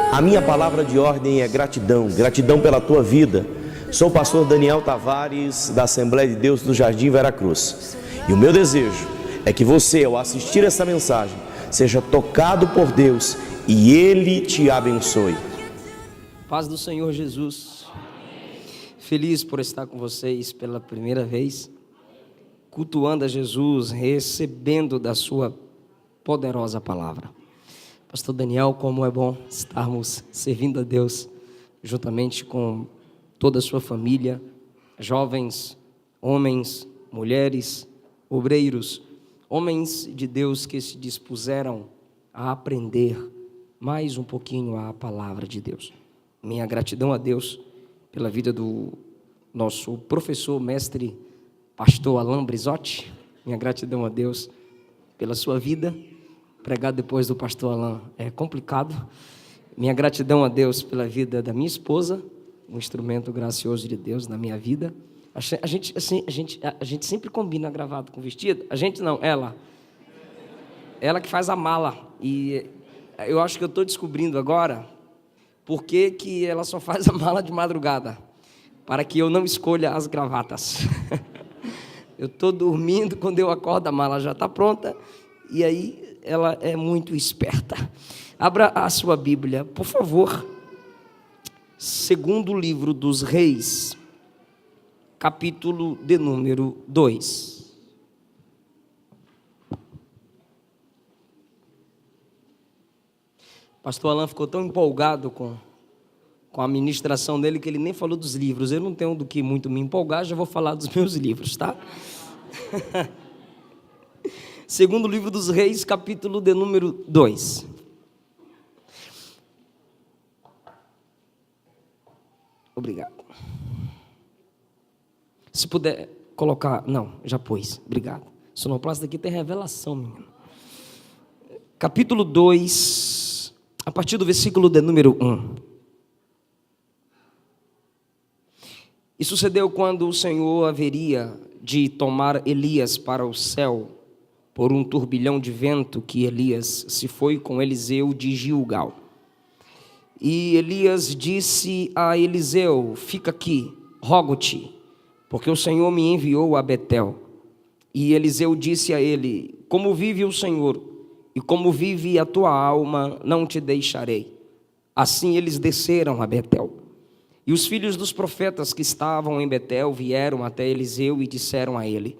A minha palavra de ordem é gratidão, gratidão pela tua vida. Sou o pastor Daniel Tavares, da Assembleia de Deus do Jardim Veracruz. E o meu desejo é que você, ao assistir essa mensagem, seja tocado por Deus e Ele te abençoe. Paz do Senhor Jesus. Feliz por estar com vocês pela primeira vez, cultuando a Jesus, recebendo da sua poderosa palavra. Pastor Daniel, como é bom estarmos servindo a Deus juntamente com toda a sua família, jovens, homens, mulheres, obreiros, homens de Deus que se dispuseram a aprender mais um pouquinho a palavra de Deus. Minha gratidão a Deus pela vida do nosso professor, mestre, pastor Alain Brizotti. Minha gratidão a Deus pela sua vida. Pregar depois do pastor Alain é complicado. Minha gratidão a Deus pela vida da minha esposa, um instrumento gracioso de Deus na minha vida. A gente sempre combina gravado com vestido. A gente não, ela. Ela que faz a mala. E eu acho que eu estou descobrindo agora por que ela só faz a mala de madrugada. Para que eu não escolha as gravatas. Eu estou dormindo, quando eu acordo a mala já está pronta. E aí ela é muito esperta. Abra a sua Bíblia, por favor. Segundo livro dos Reis, capítulo de número 2. Pastor Alain ficou tão empolgado com a ministração dele que ele nem falou dos livros. Eu não tenho do que muito me empolgar, já vou falar dos meus livros, tá? Segundo livro dos Reis, capítulo de número 2. Obrigado. Se puder colocar... Não, já pôs. Obrigado. Sonoplasta aqui tem revelação, menino. Capítulo 2, a partir do versículo de número 1. E sucedeu quando o Senhor haveria de tomar Elias para o céu, por um turbilhão de vento, que Elias se foi com Eliseu de Gilgal. E Elias disse a Eliseu: fica aqui, rogo-te, porque o Senhor me enviou a Betel. E Eliseu disse a ele: como vive o Senhor, e como vive a tua alma, não te deixarei. Assim eles desceram a Betel. E os filhos dos profetas que estavam em Betel vieram até Eliseu e disseram a ele: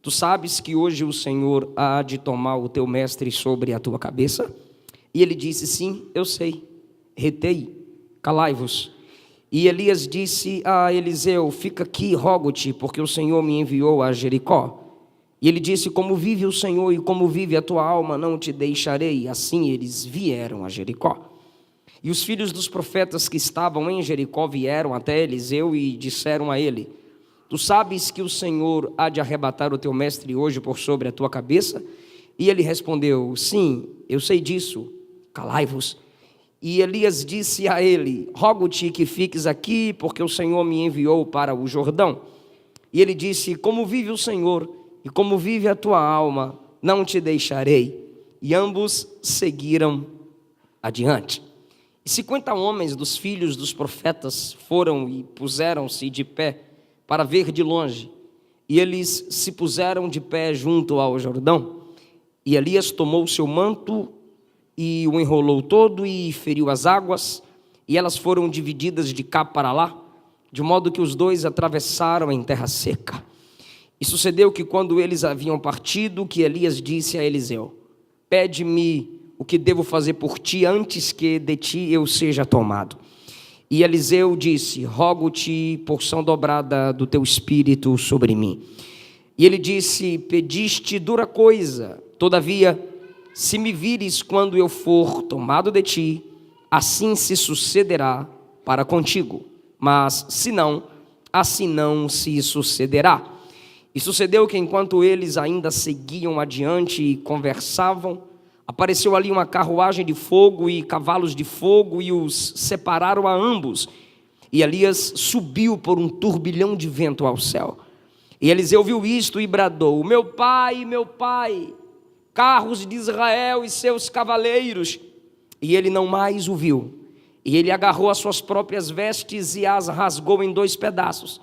tu sabes que hoje o Senhor há de tomar o teu mestre sobre a tua cabeça? E ele disse: sim, eu sei. Retei, calai-vos. E Elias disse a Eliseu: fica aqui, rogo-te, porque o Senhor me enviou a Jericó. E ele disse: como vive o Senhor e como vive a tua alma, não te deixarei. Assim eles vieram a Jericó. E os filhos dos profetas que estavam em Jericó vieram até Eliseu e disseram a ele: tu sabes que o Senhor há de arrebatar o teu mestre hoje por sobre a tua cabeça? E ele respondeu: sim, eu sei disso, calai-vos. E Elias disse a ele: rogo-te que fiques aqui, porque o Senhor me enviou para o Jordão. E ele disse: como vive o Senhor e como vive a tua alma, não te deixarei. E ambos seguiram adiante. E 50 homens dos filhos dos profetas foram e puseram-se de pé para ver de longe. E eles se puseram de pé junto ao Jordão. E Elias tomou seu manto e o enrolou todo e feriu as águas, e elas foram divididas de cá para lá, de modo que os dois atravessaram em terra seca. E sucedeu que quando eles haviam partido, que Elias disse a Eliseu: pede-me o que devo fazer por ti antes que de ti eu seja tomado. E Eliseu disse: rogo-te porção dobrada do teu espírito sobre mim. E ele disse: pediste dura coisa, todavia, se me vires quando eu for tomado de ti, assim se sucederá para contigo. Mas se não, assim não se sucederá. E sucedeu que enquanto eles ainda seguiam adiante e conversavam, apareceu ali uma carruagem de fogo e cavalos de fogo, e os separaram a ambos. E Elias subiu por um turbilhão de vento ao céu. E Eliseu viu isto e bradou: meu pai, carros de Israel e seus cavaleiros. e ele não mais o viu. E ele agarrou as suas próprias vestes e as rasgou em 2 pedaços.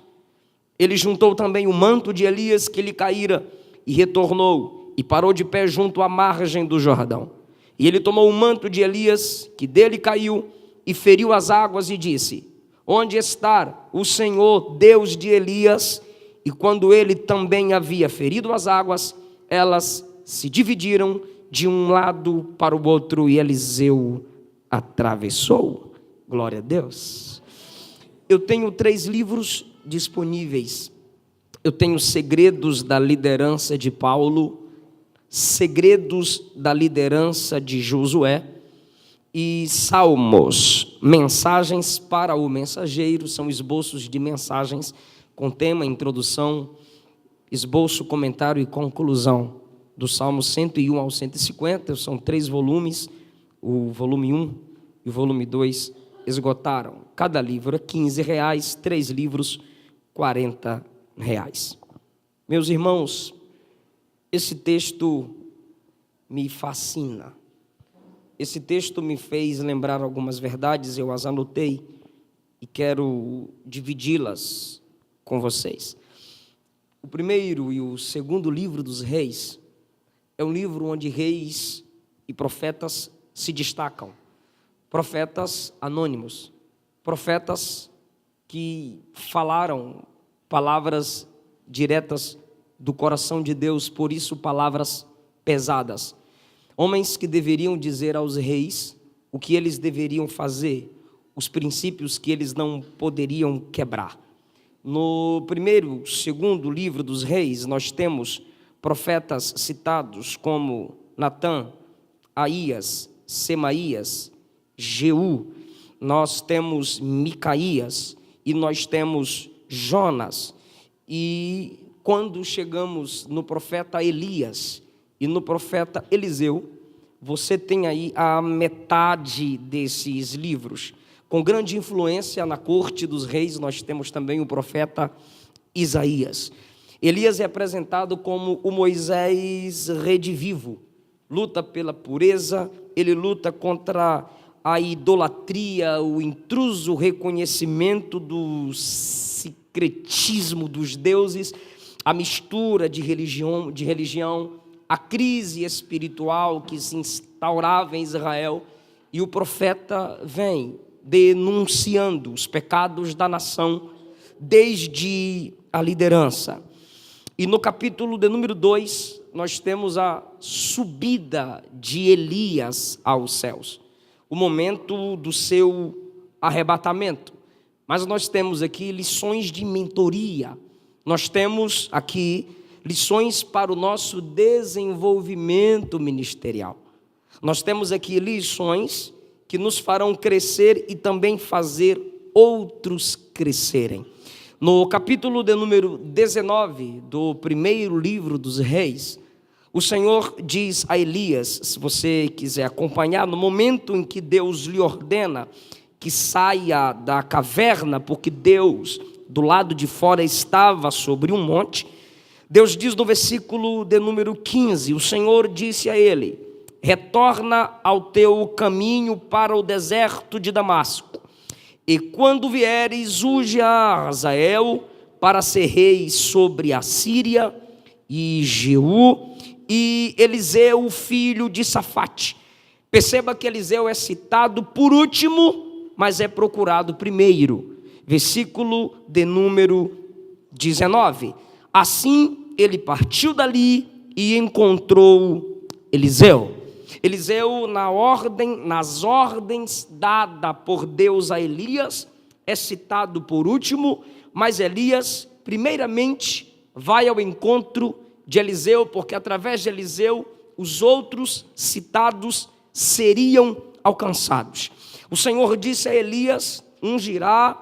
Ele juntou também o manto de Elias que lhe caíra e retornou e parou de pé junto à margem do Jordão. E ele tomou o manto de Elias que dele caiu e feriu as águas e disse: onde está o Senhor Deus de Elias? E quando ele também havia ferido as águas, elas se dividiram de um lado para o outro e Eliseu atravessou. Glória a Deus. Eu tenho 3 livros disponíveis. Eu tenho Segredos da Liderança de Paulo, Segredos da Liderança de Josué e Salmos, Mensagens para o Mensageiro. São esboços de mensagens com tema, introdução, esboço, comentário e conclusão do Salmo 101 ao 150. São 3 volumes, o volume 1 e o volume 2 esgotaram. Cada livro é R$15, 3 livros, R$40. Meus irmãos, esse texto me fascina. Esse texto me fez lembrar algumas verdades, eu as anotei e quero dividi-las com vocês. O primeiro e o segundo livro dos reis é um livro onde reis e profetas se destacam. Profetas anônimos, profetas que falaram palavras diretas do coração de Deus, por isso palavras pesadas. Homens que deveriam dizer aos reis o que eles deveriam fazer, os princípios que eles não poderiam quebrar. No primeiro, segundo livro dos reis, nós temos profetas citados como Natã, Aías, Semaías, Jeú, nós temos Micaías e nós temos Jonas. E quando chegamos no profeta Elias e no profeta Eliseu, você tem aí a metade desses livros. Com grande influência na corte dos reis, nós temos também o profeta Isaías. Elias é apresentado como o Moisés redivivo, luta pela pureza, ele luta contra a idolatria, o intruso reconhecimento do secretismo dos deuses, a mistura de religião, a crise espiritual que se instaurava em Israel, e o profeta vem denunciando os pecados da nação desde a liderança. E no capítulo de número 2, nós temos a subida de Elias aos céus, o momento do seu arrebatamento. Mas nós temos aqui lições de mentoria, nós temos aqui lições para o nosso desenvolvimento ministerial. Nós temos aqui lições que nos farão crescer e também fazer outros crescerem. No capítulo de número 19 do primeiro livro dos reis, o Senhor diz a Elias, se você quiser acompanhar, no momento em que Deus lhe ordena que saia da caverna, porque Deus do lado de fora estava sobre um monte, Deus diz no versículo de número 15, o Senhor disse a ele: retorna ao teu caminho para o deserto de Damasco, e quando vieres, unge a Azael para ser rei sobre a Síria, e Jeú, e Eliseu, filho de Safate. Perceba que Eliseu é citado por último, mas é procurado primeiro. Versículo de número 19. Assim ele partiu dali e encontrou Eliseu. Eliseu, nas ordens dadas por Deus a Elias, é citado por último, mas Elias, primeiramente, vai ao encontro de Eliseu, porque através de Eliseu, os outros citados seriam alcançados. O Senhor disse a Elias: ungirá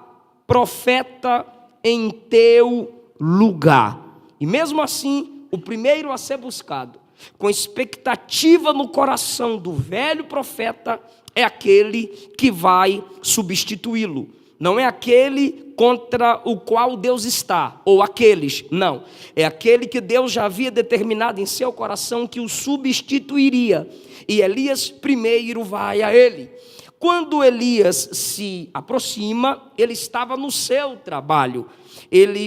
profeta em teu lugar. E mesmo assim, o primeiro a ser buscado, com expectativa no coração do velho profeta, é aquele que vai substituí-lo. Não é aquele contra o qual Deus está, ou aqueles, não. É aquele que Deus já havia determinado em seu coração que o substituiria. E Elias primeiro vai a ele. Quando Elias se aproxima, ele estava no seu trabalho.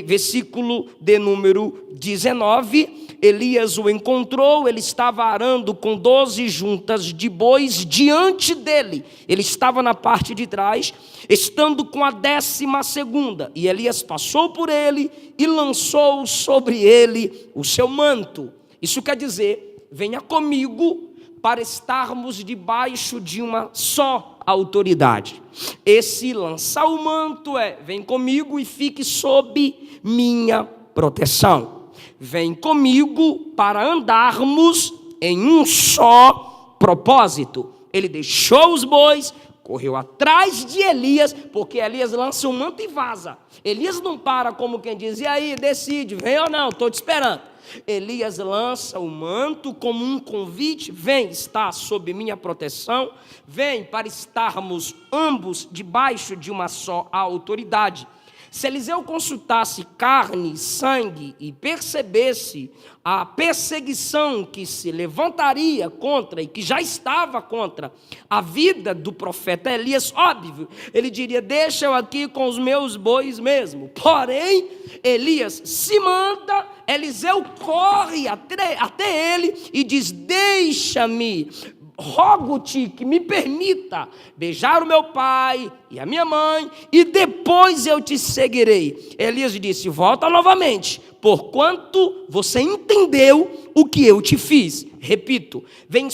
Versículo de número 19, Elias o encontrou, ele estava arando com 12 juntas de bois diante dele. Ele estava na parte de trás, estando com a 12ª. E Elias passou por ele e lançou sobre ele o seu manto. Isso quer dizer, venha comigo para estarmos debaixo de uma só autoridade. Esse lançar o manto vem comigo e fique sob minha proteção. Vem comigo para andarmos em um só propósito. Ele deixou os bois, correu atrás de Elias, porque Elias lança o manto e vaza. Elias não para como quem diz, e aí, decide, vem ou não, estou te esperando. Elias lança o manto como um convite, vem estar sob minha proteção, vem para estarmos ambos debaixo de uma só autoridade. Se Eliseu consultasse carne, sangue e percebesse a perseguição que se levantaria contra e que já estava contra a vida do profeta Elias, óbvio, ele diria, deixa eu aqui com os meus bois mesmo. Porém, Elias se manda, Eliseu corre até ele e diz, deixa-me, rogo-te que me permita beijar o meu pai e a minha mãe, e depois eu te seguirei. Elias disse, volta novamente, porquanto você entendeu o que eu te fiz. Repito, vem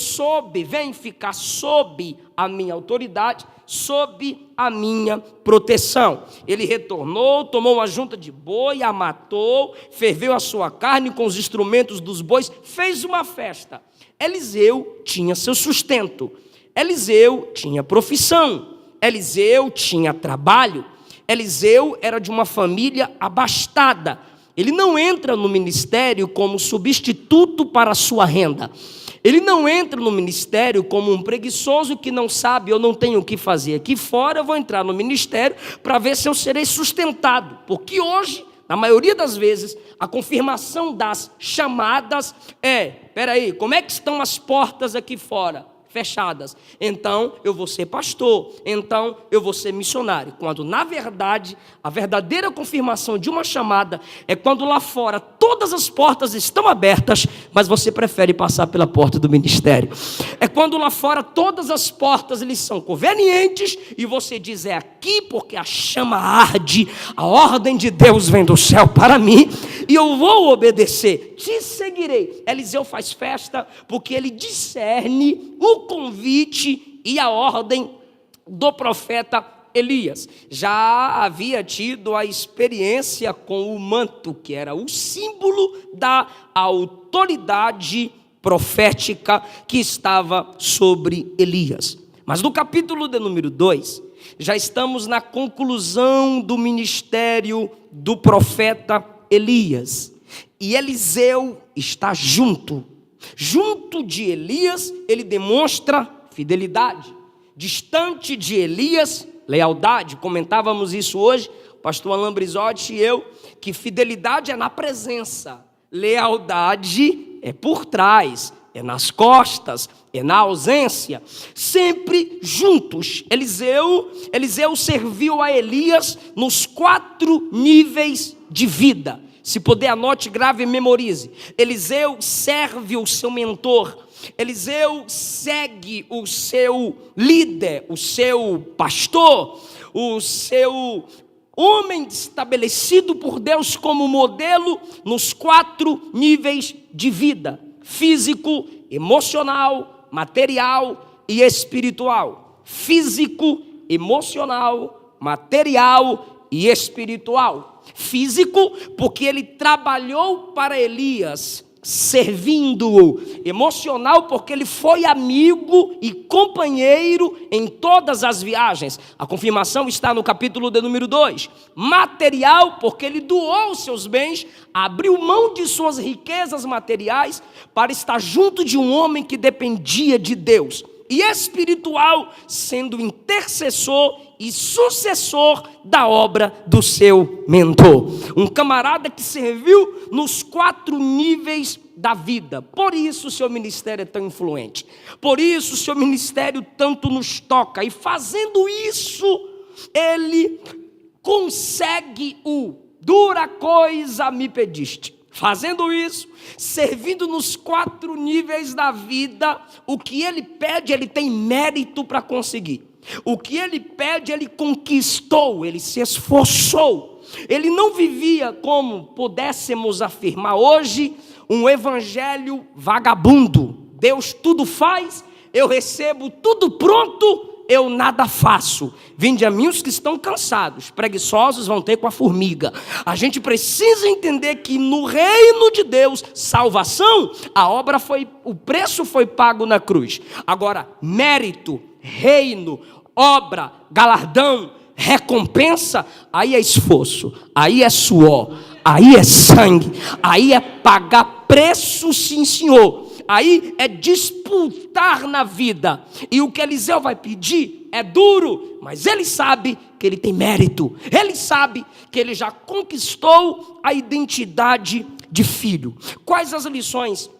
ficar sob a minha autoridade, sob a minha proteção. Ele retornou, tomou uma junta de boi, a matou, ferveu a sua carne com os instrumentos dos bois, fez uma festa. Eliseu tinha seu sustento, Eliseu tinha profissão, Eliseu tinha trabalho, Eliseu era de uma família abastada. Ele não entra no ministério como substituto para a sua renda. Ele não entra no ministério como um preguiçoso que não sabe, eu não tenho o que fazer aqui fora, eu vou entrar no ministério para ver se eu serei sustentado. Porque hoje, na maioria das vezes, a confirmação das chamadas peraí, como é que estão as portas aqui fora? Fechadas. Então eu vou ser pastor, então eu vou ser missionário. Quando na verdade a verdadeira confirmação de uma chamada é quando lá fora todas as portas estão abertas, mas você prefere passar pela porta do ministério. É quando lá fora todas as portas lhes são convenientes e você diz, é aqui porque a chama arde, a ordem de Deus vem do céu para mim e eu vou obedecer, te seguirei. Eliseu faz festa porque ele discerne o convite e a ordem do profeta Elias. Já havia tido a experiência com o manto, que era o símbolo da autoridade profética que estava sobre Elias. Mas no capítulo de número 2, já estamos na conclusão do ministério do profeta Elias. E Eliseu está junto de Elias, ele demonstra fidelidade. Distante de Elias, lealdade. Comentávamos isso hoje, o pastor Alain Brizotti e eu, que fidelidade é na presença, lealdade é por trás, é nas costas, é na ausência, sempre juntos. Eliseu serviu a Elias nos 4 níveis de vida. Se puder, anote, grave e memorize. Eliseu serve o seu mentor. Eliseu segue o seu líder, o seu pastor, o seu homem estabelecido por Deus como modelo nos 4 níveis de vida: físico, emocional, material e espiritual. Físico, emocional, material e espiritual. Físico, porque ele trabalhou para Elias, servindo-o. Emocional, porque ele foi amigo e companheiro em todas as viagens. A confirmação está no capítulo de número 2. Material, porque ele doou seus bens, abriu mão de suas riquezas materiais para estar junto de um homem que dependia de Deus. e espiritual, sendo intercessor e sucessor da obra do seu mentor. Um camarada que serviu nos 4 níveis da vida. Por isso o seu ministério é tão influente. Por isso o seu ministério tanto nos toca. E fazendo isso, ele consegue o dura coisa me pediste. Fazendo isso, servindo nos 4 níveis da vida, o que ele pede, ele tem mérito para conseguir. O que ele pede, ele conquistou, ele se esforçou. Ele não vivia, como pudéssemos afirmar hoje, um evangelho vagabundo. Deus tudo faz, eu recebo tudo pronto, eu nada faço. Vinde a mim os que estão cansados, preguiçosos vão ter com a formiga. A gente precisa entender que no reino de Deus, salvação, o preço foi pago na cruz. Agora, mérito, reino, obra, galardão, recompensa, aí é esforço, aí é suor, aí é sangue, aí é pagar preço, sim senhor. Aí é disputar na vida. E o que Eliseu vai pedir é duro, mas ele sabe que ele tem mérito. Ele sabe que ele já conquistou a identidade de filho. Quais as lições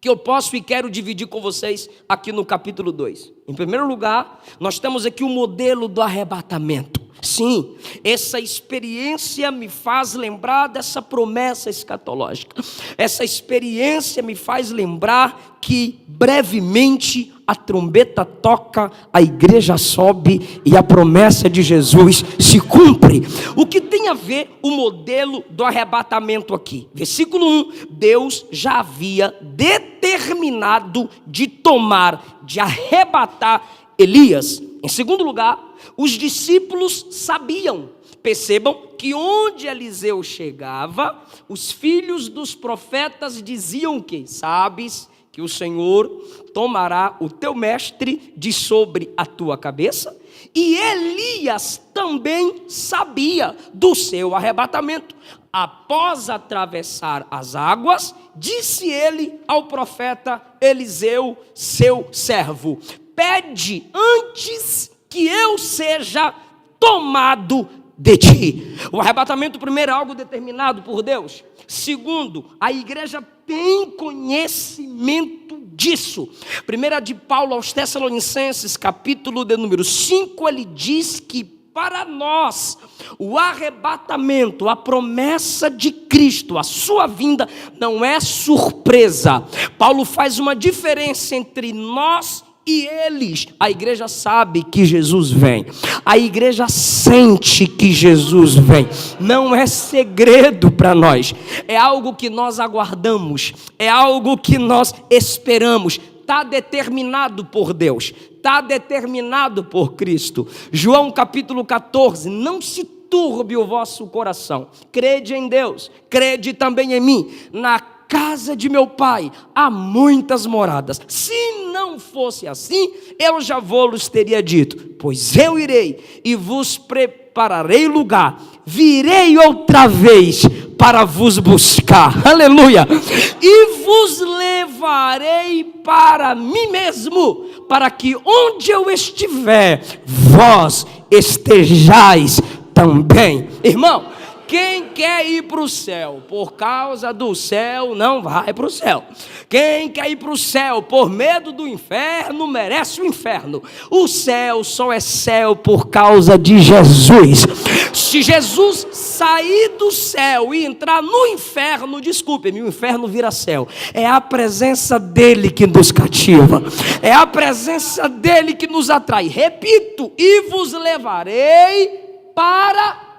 que eu posso e quero dividir com vocês aqui no capítulo 2? Em primeiro lugar, nós temos aqui o modelo do arrebatamento. Sim, essa experiência me faz lembrar dessa promessa escatológica. Essa experiência me faz lembrar que brevemente a trombeta toca, a igreja sobe e a promessa de Jesus se cumpre. O que tem a ver o modelo do arrebatamento aqui? Versículo 1, Deus já havia determinado de arrebatar Elias. Em segundo lugar, os discípulos sabiam. Percebam que onde Eliseu chegava, os filhos dos profetas diziam que, sabes que o Senhor tomará o teu mestre de sobre a tua cabeça? E Elias também sabia do seu arrebatamento. Após atravessar as águas, disse ele ao profeta Eliseu, seu servo: pede antes que eu seja tomado de ti. O arrebatamento, primeiro, é algo determinado por Deus. Segundo, a igreja tem conhecimento disso. Primeira de Paulo aos Tessalonicenses, capítulo de número 5, ele diz que para nós, o arrebatamento, a promessa de Cristo, a sua vinda, não é surpresa. Paulo faz uma diferença entre nós e eles. A igreja sabe que Jesus vem. A igreja sente que Jesus vem. Não é segredo para nós. É algo que nós aguardamos. É algo que nós esperamos. Está determinado por Deus. Está determinado por Cristo. João capítulo 14. Não se turbe o vosso coração. Crede em Deus. Crede também em mim. Na casa de meu pai há muitas moradas. Se não fosse assim, eu já vos teria dito. Pois eu irei e vos prepararei lugar. Virei outra vez para vos buscar. Aleluia! E vos levarei para mim mesmo, para que onde eu estiver, vós estejais também. Irmão, quem quer ir para o céu por causa do céu, não vai para o céu. Quem quer ir para o céu por medo do inferno, merece o inferno. O céu só é céu por causa de Jesus. Se Jesus sair do céu e entrar no inferno, desculpe-me, o inferno vira céu. É a presença dele que nos cativa. É a presença dele que nos atrai. Repito, e vos levarei para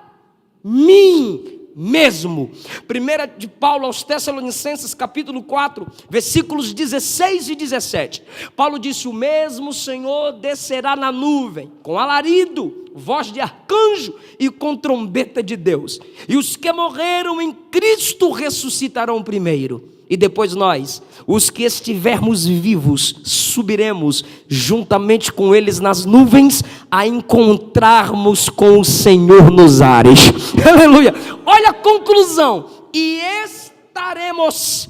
mim mesmo. Primeira de Paulo aos Tessalonicenses, capítulo 4, versículos 16 e 17. Paulo disse: o mesmo Senhor descerá na nuvem, com alarido, voz de arcanjo e com trombeta de Deus. E os que morreram em Cristo ressuscitarão primeiro. E depois nós, os que estivermos vivos, subiremos juntamente com eles nas nuvens, a encontrarmos com o Senhor nos ares. Aleluia! Olha a conclusão. E estaremos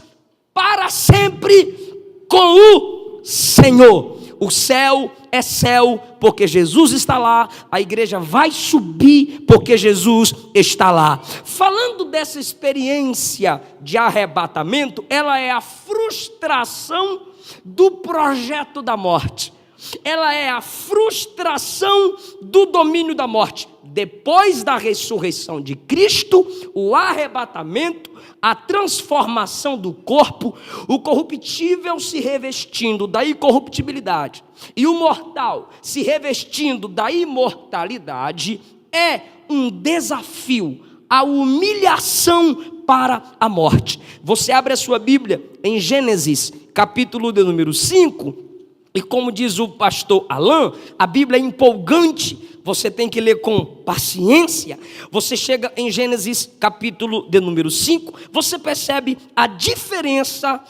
para sempre com o Senhor. O céu é céu porque Jesus está lá, a igreja vai subir porque Jesus está lá. Falando dessa experiência de arrebatamento, ela é a frustração do projeto da morte. Ela é a frustração do domínio da morte. Depois da ressurreição de Cristo, o arrebatamento, a transformação do corpo, o corruptível se revestindo da incorruptibilidade e o mortal se revestindo da imortalidade, é um desafio, a humilhação para a morte. Você abre a sua Bíblia em Gênesis, capítulo de número 5, e como diz o pastor Alain, a Bíblia é empolgante, você tem que ler com paciência. Você chega em Gênesis capítulo de número 5, você percebe a diferença,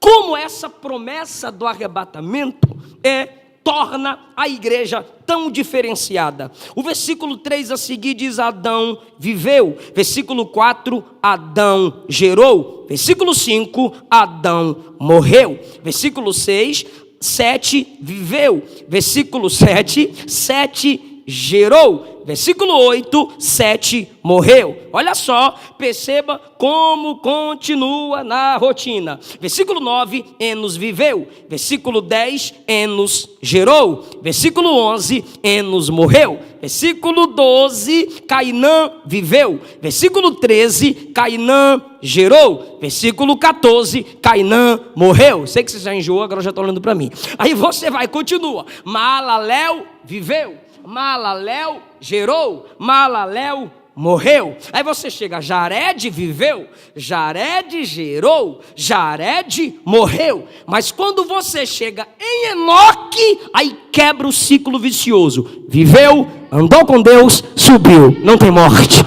como essa promessa do arrebatamento torna a igreja tão diferenciada. O versículo 3 a seguir diz: Adão viveu. Versículo 4, Adão gerou. Versículo 5, Adão morreu. Versículo 6, 7 viveu. Versículo 7, 7 gerou. Versículo 8, 7 morreu. Olha só, perceba como continua na rotina. Versículo 9, Enos viveu. Versículo 10, Enos gerou. Versículo 11, Enos morreu. Versículo 12, Cainã viveu. Versículo 13, Cainã gerou. Versículo 14, Cainã morreu. Sei que você já enjoou, agora já está olhando para mim. Aí você vai, continua. Maalalel viveu. Maalalel gerou, Maalalel morreu. Aí você chega, Jared viveu, Jared gerou, Jared morreu. Mas quando você chega em Enoque, aí quebra o ciclo vicioso. Viveu, andou com Deus, subiu, não tem morte.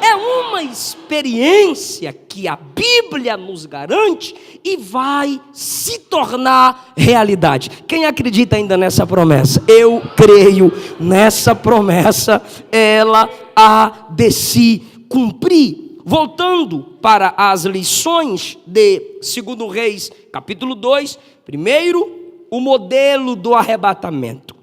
É uma experiência que a Bíblia nos garante e vai se tornar realidade. Quem acredita ainda nessa promessa? Eu creio nessa promessa, ela há de se cumprir. Voltando para as lições de 2 Reis, capítulo 2, primeiro, o modelo do arrebatamento.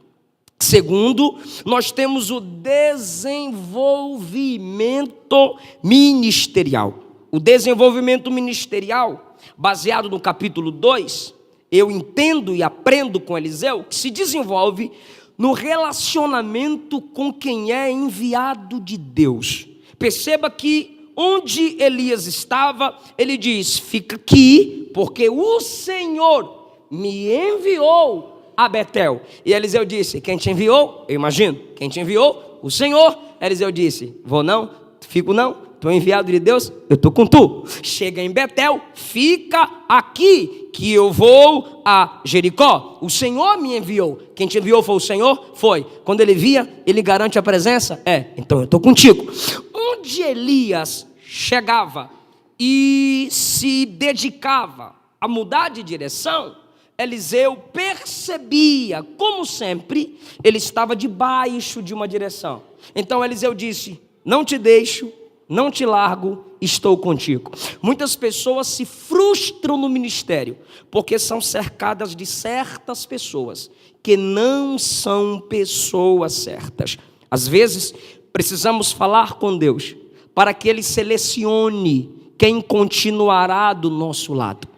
Segundo, nós temos o desenvolvimento ministerial. O desenvolvimento ministerial, baseado no capítulo 2, eu entendo e aprendo com Eliseu, que se desenvolve no relacionamento com quem é enviado de Deus. Perceba que onde Elias estava, ele diz: fica aqui, porque o Senhor me enviou a Betel. E Eliseu disse: quem te enviou? Eu imagino, quem te enviou? O Senhor. Eliseu disse: vou não, fico não, estou enviado de Deus, eu estou com tu. Chega em Betel, fica aqui, que eu vou a Jericó. O Senhor me enviou. Quem te enviou foi o Senhor? Foi. Quando ele via, ele garante a presença? Então eu estou contigo. Onde Elias chegava e se dedicava a mudar de direção, Eliseu percebia, como sempre, ele estava debaixo de uma direção. Então Eliseu disse: não te deixo, não te largo, estou contigo. Muitas pessoas se frustram no ministério, porque são cercadas de certas pessoas, que não são pessoas certas. Às vezes, precisamos falar com Deus, para que Ele selecione quem continuará do nosso lado.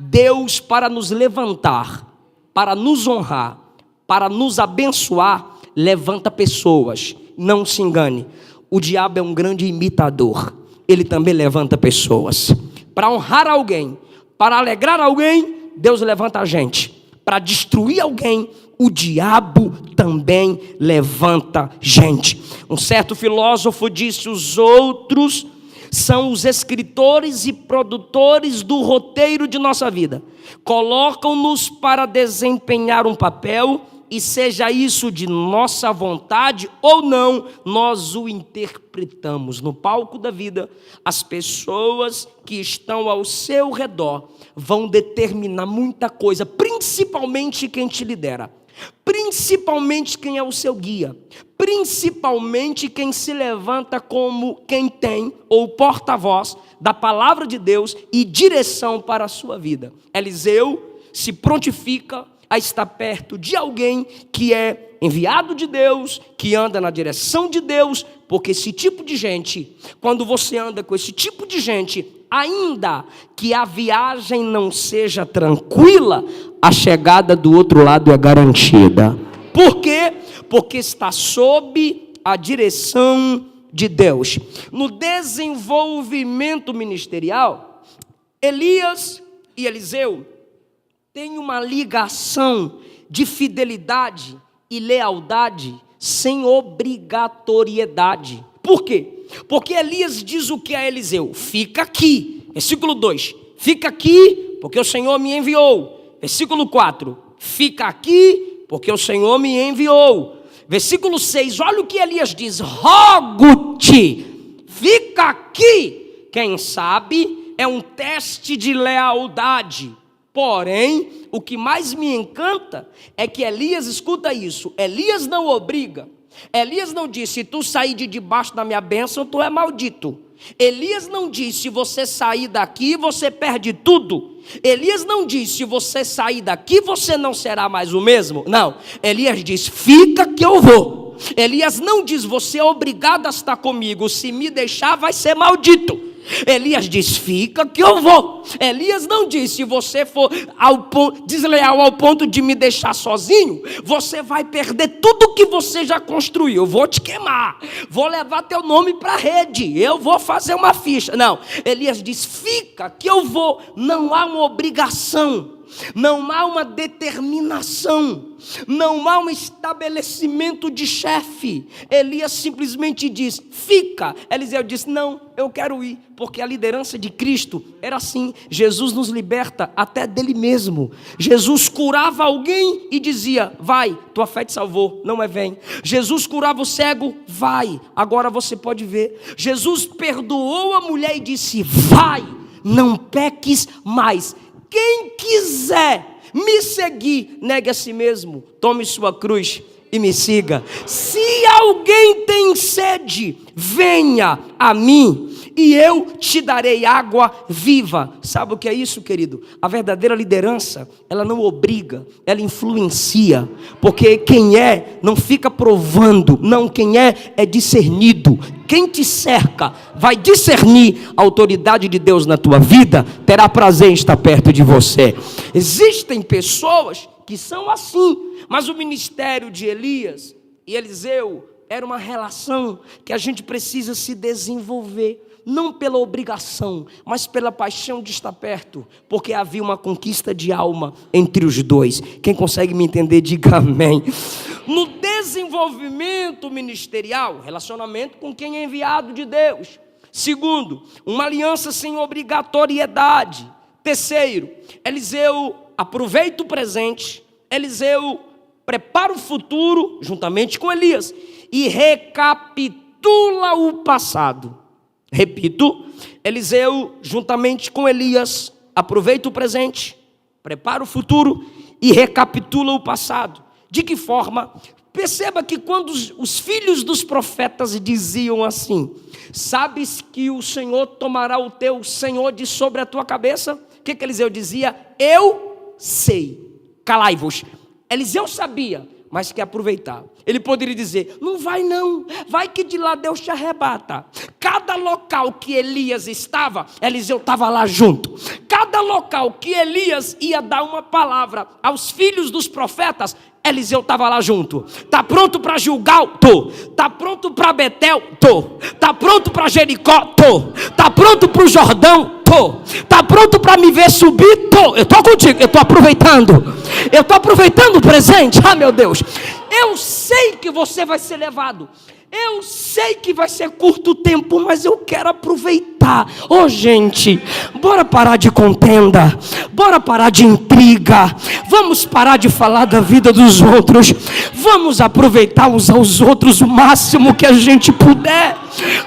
Deus, para nos levantar, para nos honrar, para nos abençoar, levanta pessoas. Não se engane, o diabo é um grande imitador. Ele também levanta pessoas. Para honrar alguém, para alegrar alguém, Deus levanta a gente. Para destruir alguém, o diabo também levanta gente. Um certo filósofo disse: os outros são os escritores e produtores do roteiro de nossa vida. Colocam-nos para desempenhar um papel, e seja isso de nossa vontade ou não, nós o interpretamos. No palco da vida, as pessoas que estão ao seu redor vão determinar muita coisa, principalmente quem te lidera. Principalmente quem é o seu guia, principalmente quem se levanta como quem tem ou porta-voz da palavra de Deus e direção para a sua vida. Eliseu se prontifica a estar perto de alguém que é enviado de Deus, que anda na direção de Deus, porque esse tipo de gente, quando você anda com esse tipo de gente, ainda que a viagem não seja tranquila, a chegada do outro lado é garantida. Por quê? Porque está sob a direção de Deus. No desenvolvimento ministerial, Elias e Eliseu têm uma ligação de fidelidade e lealdade sem obrigatoriedade. Por quê? Porque Elias diz o que a Eliseu? Fica aqui. Versículo 2. Fica aqui, porque o Senhor me enviou. Versículo 4. Fica aqui, porque o Senhor me enviou. Versículo 6. Olha o que Elias diz. Rogo-te, fica aqui. Quem sabe é um teste de lealdade. Porém, o que mais me encanta é que Elias, escuta isso, Elias não obriga. Elias não disse: se tu sair de debaixo da minha bênção, tu é maldito. Elias não disse: se você sair daqui, você perde tudo. Elias não disse: se você sair daqui, você não será mais o mesmo. Não, Elias diz: fica que eu vou. Elias não diz: você é obrigado a estar comigo, se me deixar vai ser maldito. Elias diz: fica que eu vou. Elias não disse: se você for desleal ao ponto de me deixar sozinho, você vai perder tudo que você já construiu. Eu vou te queimar, vou levar teu nome para a rede, eu vou fazer uma ficha. Não, Elias diz: fica que eu vou. Não há uma obrigação, não há uma determinação, não há um estabelecimento de chefe. Elias simplesmente diz: fica. Eliseu disse: não, eu quero ir, porque a liderança de Cristo era assim. Jesus nos liberta até dele mesmo. Jesus curava alguém e dizia: vai, tua fé te salvou, não é vem. Jesus curava o cego: vai, agora você pode ver. Jesus perdoou a mulher e disse: vai, não peques mais. Quem quiser me seguir, negue a si mesmo, tome sua cruz e me siga. Se alguém tem sede, venha a mim e eu te darei água viva. Sabe o que é isso, querido? A verdadeira liderança, ela não obriga, ela influencia. Porque quem é, não fica provando. Não, quem é discernido. Quem te cerca vai discernir a autoridade de Deus na tua vida, terá prazer em estar perto de você. Existem pessoas que são assim, mas o ministério de Elias e Eliseu era uma relação que a gente precisa se desenvolver. Não pela obrigação, mas pela paixão de estar perto, porque havia uma conquista de alma entre os dois. Quem consegue me entender, diga amém. No desenvolvimento ministerial, relacionamento com quem é enviado de Deus. Segundo, uma aliança sem obrigatoriedade. Terceiro, Eliseu aproveita o presente, Eliseu prepara o futuro, juntamente com Elias, e recapitula o passado. Repito, Eliseu, juntamente com Elias, aproveita o presente, prepara o futuro e recapitula o passado. De que forma? Perceba que quando os filhos dos profetas diziam assim: sabes que o Senhor tomará o teu senhor de sobre a tua cabeça? O que Eliseu dizia? Eu sei, calai-vos. Eliseu sabia, mas quer aproveitar. Ele poderia dizer: não vai não, vai que de lá Deus te arrebata. Cada local que Elias estava, Eliseu estava lá junto. Cada local que Elias ia dar uma palavra aos filhos dos profetas, Eliseu estava lá junto. Está pronto para Gilgal? Tô. Está pronto para Betel? Tô. Está pronto para Jericó? Tô. Está pronto para o Jordão? Tô. Está pronto para me ver subir? Tô. Eu estou contigo, eu estou aproveitando. Eu estou aproveitando o presente. Ah, meu Deus. Eu sei que você vai ser levado. Eu sei que vai ser curto tempo, mas eu quero aproveitar. Ô, gente, bora parar de contenda, bora parar de intriga, vamos parar de falar da vida dos outros, vamos aproveitar uns aos outros o máximo que a gente puder,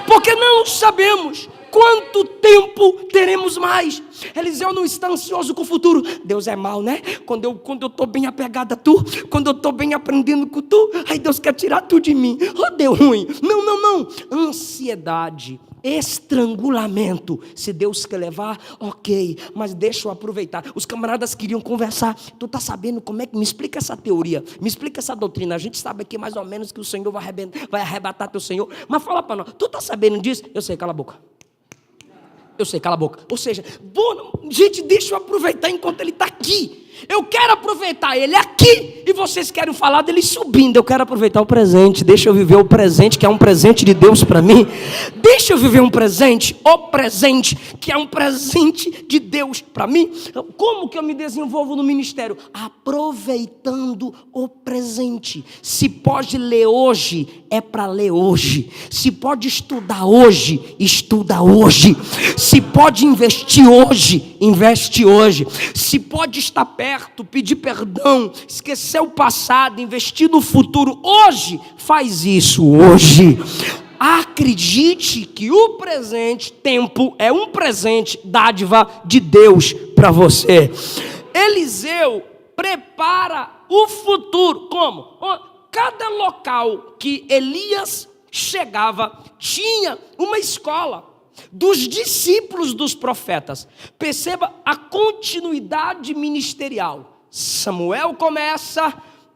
porque não sabemos quanto tempo teremos mais. Eliseu não está ansioso com o futuro. Deus é mau, né? Quando eu estou bem apegado a tu, quando eu estou bem aprendendo com tu, aí Deus quer tirar tudo de mim. Oh, deu ruim. Não. Ansiedade estrangulamento. Se Deus quer levar, ok, mas deixa eu aproveitar. Os camaradas queriam conversar. Tu está sabendo como é que... Me explica essa teoria, me explica essa doutrina. A gente sabe aqui mais ou menos que o Senhor vai arrebatar teu Senhor. Mas fala para nós, tu está sabendo disso? Eu sei, cala a boca. Eu sei, cala a boca. Ou seja, gente, deixa eu aproveitar enquanto ele está aqui. Eu quero aproveitar ele aqui. E vocês querem falar dele subindo. Eu quero aproveitar o presente. Deixa eu viver o presente, que é um presente de Deus para mim. Deixa eu viver um presente, o presente, que é um presente de Deus para mim. Como que eu me desenvolvo no ministério? Aproveitando o presente. Se pode ler hoje, é para ler hoje. Se pode estudar hoje, estuda hoje. Se pode investir hoje, investe hoje. Se pode estar perto, pedir perdão, esquecer o passado, investir no futuro hoje, faz isso hoje. Acredite que o presente, tempo, é um presente, dádiva de Deus para você. Eliseu prepara o futuro. Como? Cada local que Elias chegava tinha uma escola dos discípulos dos profetas. Perceba a continuidade ministerial. Samuel começa,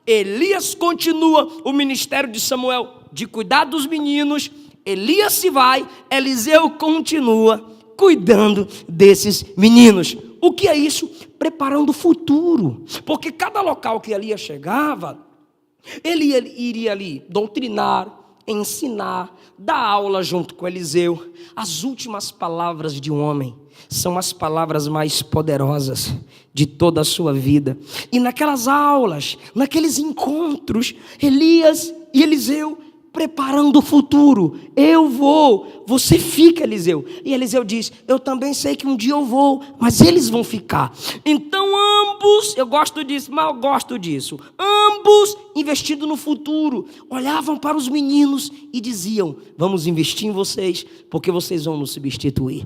Elias continua o ministério de Samuel de cuidar dos meninos. Elias se vai, Eliseu continua cuidando desses meninos. O que é isso? Preparando o futuro. Porque cada local que Elias chegava, ele iria ali doutrinar, ensinar, dar aula junto com Eliseu. As últimas palavras de um homem são as palavras mais poderosas de toda a sua vida. E naquelas aulas, naqueles encontros, Elias e Eliseu preparando o futuro. Eu vou, você fica, Eliseu. E Eliseu diz, eu também sei que um dia eu vou, mas eles vão ficar. Então ambos, eu gosto disso, mas eu gosto disso, ambos investindo no futuro, olhavam para os meninos e diziam, vamos investir em vocês, porque vocês vão nos substituir.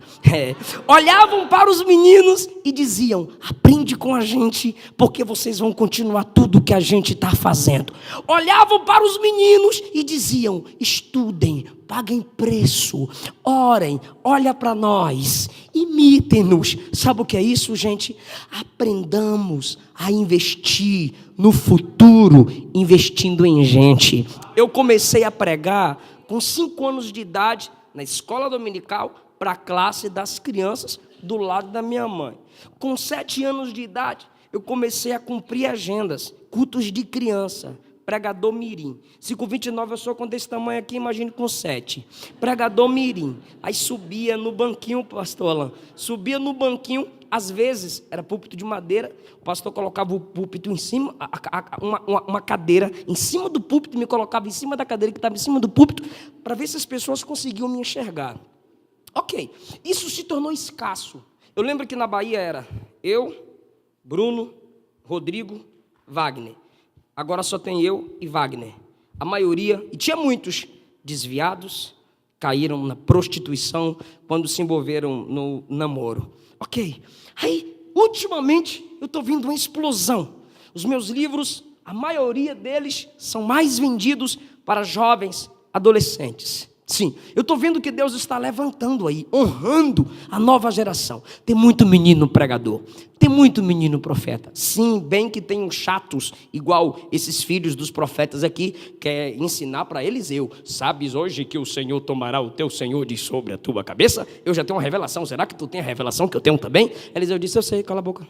Olhavam para os meninos e diziam, aprende com a gente, porque vocês vão continuar tudo que a gente está fazendo. Olhavam para os meninos e diziam, estudem, paguem preço, orem, olha para nós, imitem-nos. Sabe o que é isso, gente? Aprendamos a investir no futuro, investindo em gente. Eu comecei a pregar com 5 anos de idade, na escola dominical, para a classe das crianças do lado da minha mãe. Com 7 anos de idade, eu comecei a cumprir agendas, cultos de criança, pregador mirim. Se com 29 eu sou com desse tamanho aqui, imagine com 7. Pregador mirim. Aí subia no banquinho, pastor Alain. Subia no banquinho, às vezes, era púlpito de madeira, o pastor colocava o púlpito em cima, uma cadeira em cima do púlpito, me colocava em cima da cadeira que estava em cima do púlpito, para ver se as pessoas conseguiam me enxergar. Ok, isso se tornou escasso. Eu lembro que na Bahia era eu, Bruno, Rodrigo, Wagner. Agora só tem eu e Wagner. A maioria, e tinha muitos, desviados, caíram na prostituição quando se envolveram no namoro. Ok, aí, ultimamente, eu estou vendo uma explosão. Os meus livros, a maioria deles, são mais vendidos para jovens, adolescentes. Sim, eu estou vendo que Deus está levantando aí, honrando a nova geração. Tem muito menino pregador, tem muito menino profeta. Sim, bem que tem uns chatos, igual esses filhos dos profetas aqui, quer ensinar para Eliseu. Sabes hoje que o Senhor tomará o teu Senhor de sobre a tua cabeça? Eu já tenho uma revelação, será que tu tem a revelação que eu tenho também? Eliseu disse, eu sei, cala a boca.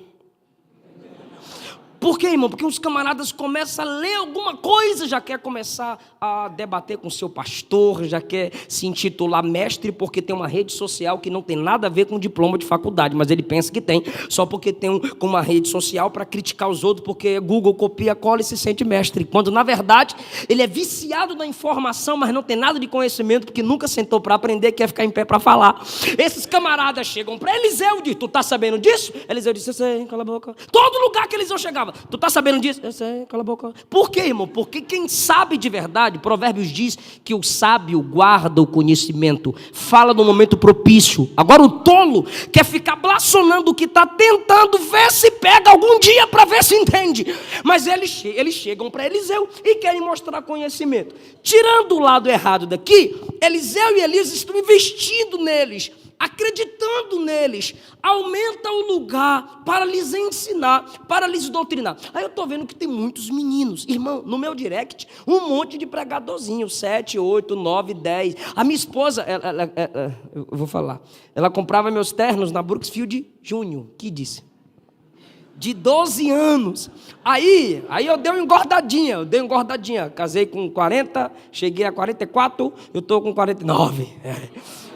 Por quê, irmão? Porque os camaradas começam a ler alguma coisa, já quer começar a debater com o seu pastor, já quer se intitular mestre, porque tem uma rede social que não tem nada a ver com diploma de faculdade, mas ele pensa que tem, só porque tem uma rede social para criticar os outros, porque Google copia, cola e se sente mestre, quando na verdade ele é viciado na informação, mas não tem nada de conhecimento, porque nunca sentou para aprender, quer ficar em pé para falar. Esses camaradas chegam para Eliseu e dizem, tu está sabendo disso? Eliseu disse, eu sei, cala a boca. Todo lugar que Eliseu chegava, tu está sabendo disso? Eu sei, cala a boca. Por quê, irmão? Porque quem sabe de verdade, Provérbios diz que o sábio guarda o conhecimento, fala no momento propício. Agora o tolo quer ficar blasonando o que está tentando ver se pega algum dia para ver se entende. Mas eles chegam para Eliseu e querem mostrar conhecimento. Tirando o lado errado daqui, Eliseu e Elias estão investindo neles, acreditando neles, aumenta o lugar para lhes ensinar, para lhes doutrinar. Aí eu estou vendo que tem muitos meninos, irmão, no meu direct, um monte de pregadorzinho, 7, 8, 9, 10. A minha esposa, eu vou falar, ela comprava meus ternos na Brooksfield Júnior, que disse, de 12 anos. Aí eu dei uma engordadinha, casei com 40, cheguei a 44, eu estou com 49.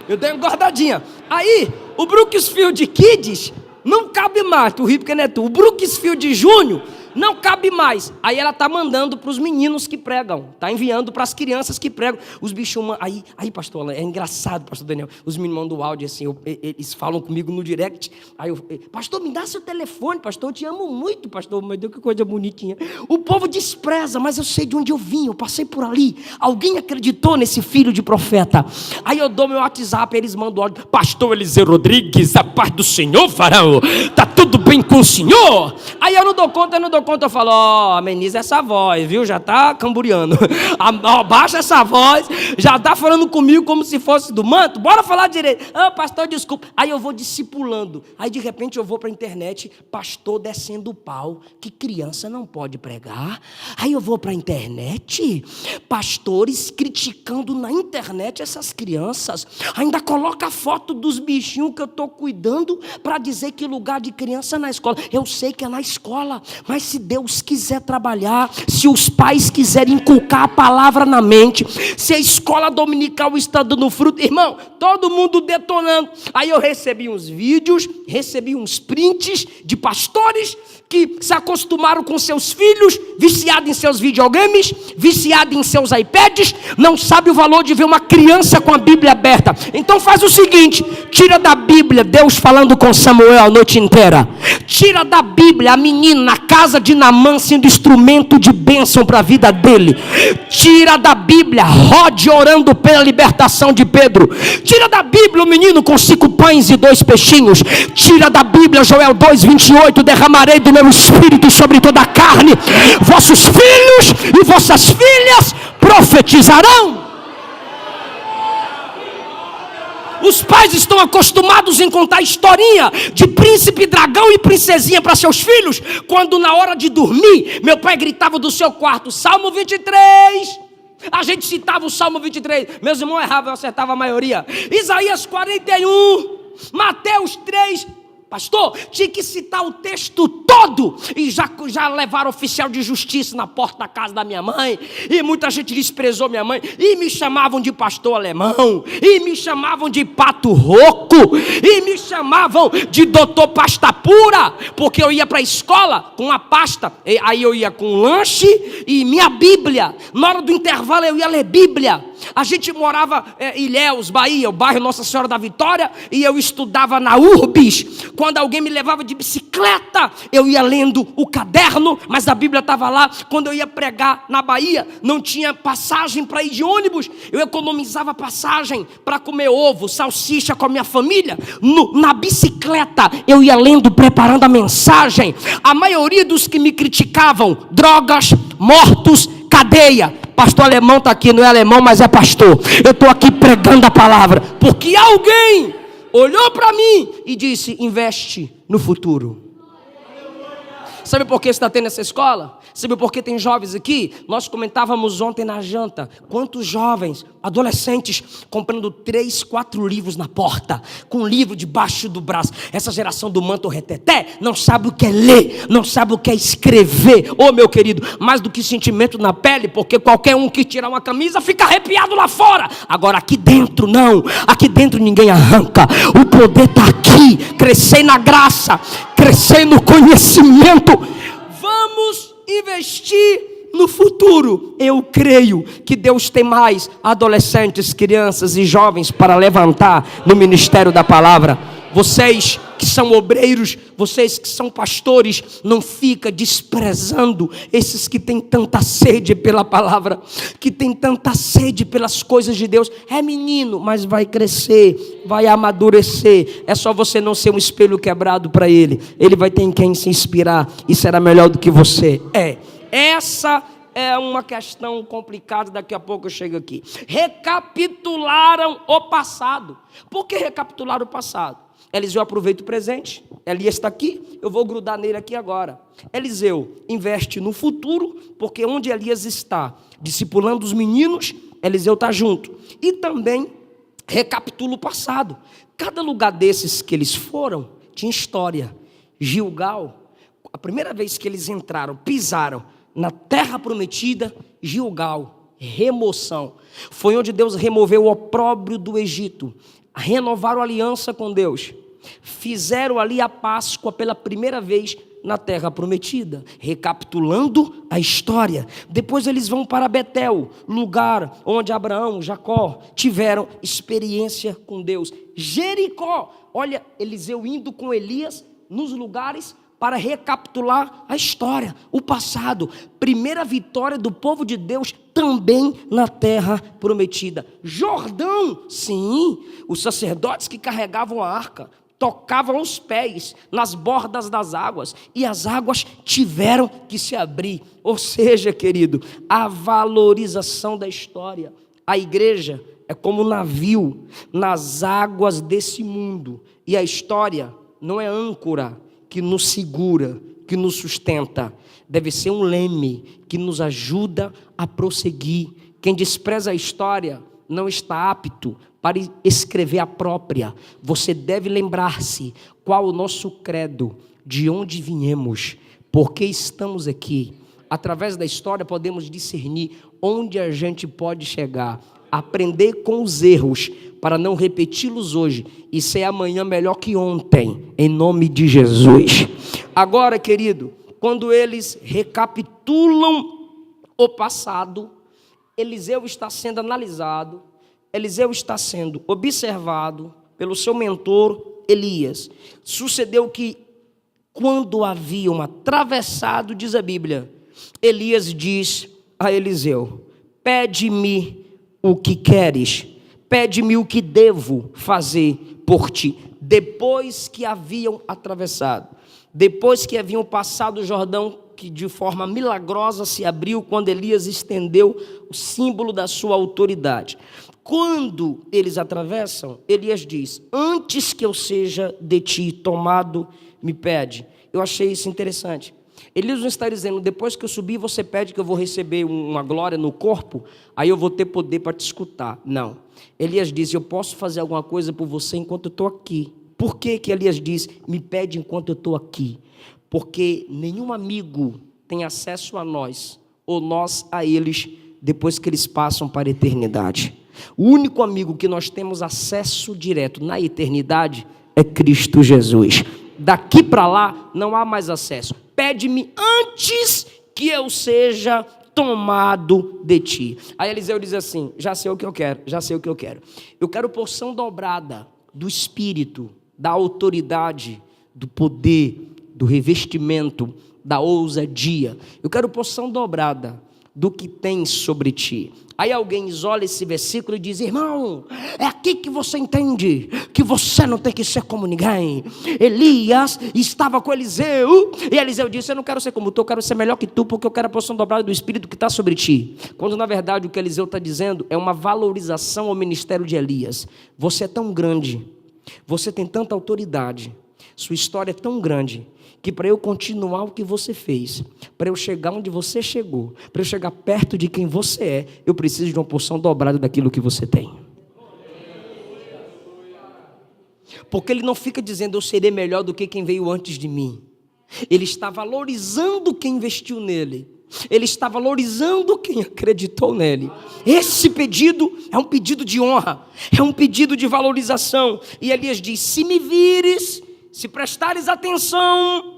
Eu dei uma engordadinha. Aí, o Brooksfield Kids não cabe mais. Tu ri porque não é tu. O Brooksfield Júnior não cabe mais. Aí ela tá mandando para os meninos que pregam. Tá enviando para as crianças que pregam. Os bichos... Aí, pastor, é engraçado, pastor Daniel. Os meninos mandam áudio assim, eles falam comigo no direct. Aí eu... Pastor, me dá seu telefone, pastor. Eu te amo muito, pastor. Meu Deus, que coisa bonitinha. O povo despreza, mas eu sei de onde eu vim. Eu passei por ali. Alguém acreditou nesse filho de profeta. Aí eu dou meu WhatsApp, eles mandam áudio. Pastor Eliseu Rodrigues, a paz do Senhor, farão. Tá tudo bem com o senhor? Aí eu não dou conta, eu falo, ameniza essa voz, viu? Já tá camburiando. Abaixa essa voz, já tá falando comigo como se fosse do manto. Bora falar direito. Pastor, desculpa. Aí eu vou discipulando. Aí de repente eu vou pra internet, pastor descendo o pau, que criança não pode pregar. Aí eu vou pra internet, pastores criticando na internet essas crianças. Ainda coloca a foto dos bichinhos que eu tô cuidando para dizer que lugar de criança é na escola. Eu sei que é na escola, mas se Deus quiser trabalhar, se os pais quiserem inculcar a palavra na mente, se a escola dominical está dando fruto, irmão, todo mundo detonando. Aí eu recebi uns vídeos, recebi uns prints de pastores que se acostumaram com seus filhos, viciados em seus videogames, viciados em seus iPads, não sabe o valor de ver uma criança com a Bíblia aberta. Então faz o seguinte, tira da Bíblia Deus falando com Samuel a noite inteira, tira da Bíblia a menina na casa de Naamã sendo instrumento de bênção para a vida dele, tira da Bíblia Rode orando pela libertação de Pedro, tira da Bíblia o menino com 5 pães e 2 peixinhos, tira da Bíblia Joel 2:28, derramarei do meu espírito sobre toda a carne, vossos filhos e vossas filhas profetizarão. Os pais estão acostumados em contar historinha de príncipe, dragão e princesinha para seus filhos, quando na hora de dormir, meu pai gritava do seu quarto, Salmo 23, a gente citava o Salmo 23, meus irmãos erravam, eu acertava a maioria, Isaías 41, Mateus 3, pastor, tinha que citar o texto todo, e já levaram oficial de justiça na porta da casa da minha mãe, e muita gente desprezou minha mãe, e me chamavam de pastor alemão, e me chamavam de pato rouco, e me chamavam de doutor pasta pura, porque eu ia para a escola com a pasta, aí eu ia com lanche e minha Bíblia, na hora do intervalo eu ia ler Bíblia. A gente morava em Ilhéus, Bahia, o bairro Nossa Senhora da Vitória, e eu estudava na Urbis. Quando alguém me levava de bicicleta, eu ia lendo o caderno, mas a Bíblia estava lá. Quando eu ia pregar na Bahia, não tinha passagem para ir de ônibus, eu economizava passagem para comer ovo, salsicha com a minha família. Na bicicleta, eu ia lendo, preparando a mensagem. A maioria dos que me criticavam, drogas, mortos, cadeia. Pastor alemão está aqui, não é alemão, mas é pastor. Eu estou aqui pregando a palavra, porque alguém olhou para mim e disse, investe no futuro. Sabe por que você está tendo essa escola? Sabe por que tem jovens aqui? Nós comentávamos ontem na janta, quantos jovens, adolescentes, comprando 3, 4 livros na porta, com um livro debaixo do braço. Essa geração do manto reteté não sabe o que é ler, não sabe o que é escrever. Ô meu querido, mais do que sentimento na pele, porque qualquer um que tirar uma camisa fica arrepiado lá fora. Agora aqui dentro não, aqui dentro ninguém arranca. O poder está aqui, crescer na graça, crescer no conhecimento. Vamos investir no futuro. Eu creio que Deus tem mais adolescentes, crianças e jovens para levantar no ministério da palavra. Vocês que são obreiros, vocês que são pastores, não fica desprezando esses que têm tanta sede pela palavra, que têm tanta sede pelas coisas de Deus. É menino, mas vai crescer, vai amadurecer. É só você não ser um espelho quebrado para ele. Ele vai ter em quem se inspirar e será melhor do que você. Essa é uma questão complicada, daqui a pouco eu chego aqui. Recapitularam o passado. Por que recapitular o passado? Eliseu aproveita o presente, Elias está aqui, eu vou grudar nele aqui agora. Eliseu investe no futuro, porque onde Elias está discipulando os meninos, Eliseu está junto. E também recapitula o passado. Cada lugar desses que eles foram, tinha história. Gilgal, a primeira vez que eles entraram, pisaram na terra prometida, Gilgal, remoção. Foi onde Deus removeu o opróbrio do Egito. Renovaram a aliança com Deus, fizeram ali a Páscoa pela primeira vez na terra prometida, recapitulando a história. Depois eles vão para Betel, lugar onde Abraão, Jacó tiveram experiência com Deus. Jericó, olha, Eliseu indo com Elias nos lugares para recapitular a história, o passado. Primeira vitória do povo de Deus também na terra prometida. Jordão, sim, os sacerdotes que carregavam a arca tocavam os pés nas bordas das águas e as águas tiveram que se abrir. Ou seja, querido, a valorização da história. A igreja é como um navio nas águas desse mundo, e a história não é âncora que nos segura, que nos sustenta. Deve ser um leme que nos ajuda a prosseguir. Quem despreza a história não está apto para escrever a própria. Você deve lembrar-se qual o nosso credo, de onde viemos, por que estamos aqui. Através da história podemos discernir onde a gente pode chegar, aprender com os erros para não repeti-los hoje e ser amanhã melhor que ontem, em nome de Jesus. Agora, querido, quando eles recapitulam o passado, Eliseu está sendo analisado, Eliseu está sendo observado pelo seu mentor Elias. Sucedeu que quando haviam atravessado, diz a Bíblia, Elias diz a Eliseu: pede-me o que queres, pede-me o que devo fazer por ti. Depois que haviam atravessado, depois que haviam passado o Jordão, que de forma milagrosa se abriu quando Elias estendeu o símbolo da sua autoridade. Quando eles atravessam, Elias diz: antes que eu seja de ti tomado, me pede. Eu achei isso interessante. Elias não está dizendo: depois que eu subir, você pede que eu vou receber uma glória no corpo, aí eu vou ter poder para te escutar. Não. Elias diz: eu posso fazer alguma coisa por você enquanto eu estou aqui. Por que que Elias diz: me pede enquanto eu estou aqui? Porque nenhum amigo tem acesso a nós, ou nós a eles, depois que eles passam para a eternidade. O único amigo que nós temos acesso direto na eternidade é Cristo Jesus. Daqui para lá não há mais acesso. Pede-me antes que eu seja tomado de ti. Aí Eliseu diz assim: já sei o que eu quero, já sei o que eu quero. Eu quero porção dobrada do Espírito, da autoridade, do poder, do revestimento, da ousadia. Eu quero porção dobrada do que tens sobre ti. Aí alguém isola esse versículo e diz: irmão, é aqui que você entende que você não tem que ser como ninguém. Elias estava com Eliseu e Eliseu disse: eu não quero ser como tu, eu quero ser melhor que tu, porque eu quero a porção dobrada do Espírito que está sobre ti. Quando na verdade o que Eliseu está dizendo é uma valorização ao ministério de Elias. Você é tão grande, você tem tanta autoridade, sua história é tão grande, que para eu continuar o que você fez, para eu chegar onde você chegou, para eu chegar perto de quem você é, eu preciso de uma porção dobrada daquilo que você tem. Porque ele não fica dizendo: eu serei melhor do que quem veio antes de mim. Ele está valorizando quem investiu nele. Ele está valorizando quem acreditou nele. Esse pedido é um pedido de honra, é um pedido de valorização. E Elias diz: se me vires, se prestares atenção,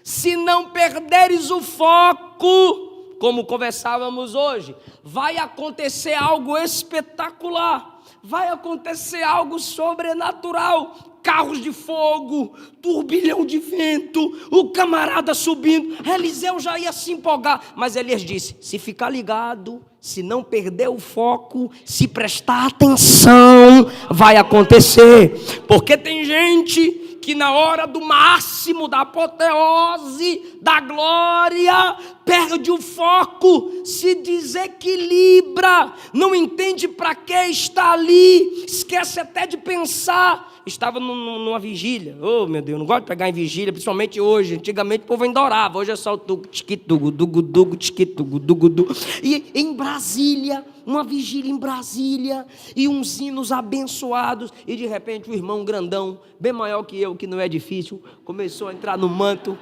se não perderes o foco, como conversávamos hoje, vai acontecer algo espetacular, vai acontecer algo sobrenatural. Carros de fogo, turbilhão de vento, o camarada subindo. Eliseu já ia se empolgar, mas Elias disse: se ficar ligado, se não perder o foco, se prestar atenção, vai acontecer. Porque tem gente que na hora do máximo, da apoteose, da glória, perde o foco, se desequilibra, não entende para que está ali, esquece até de pensar. Estava numa vigília, oh meu Deus, não gosto de pegar em vigília, principalmente hoje. Antigamente o povo ainda orava, hoje é só o dugu, e em Brasília, uma vigília em Brasília, e uns hinos abençoados, e de repente o irmão grandão, bem maior que eu, que não é difícil, começou a entrar no manto,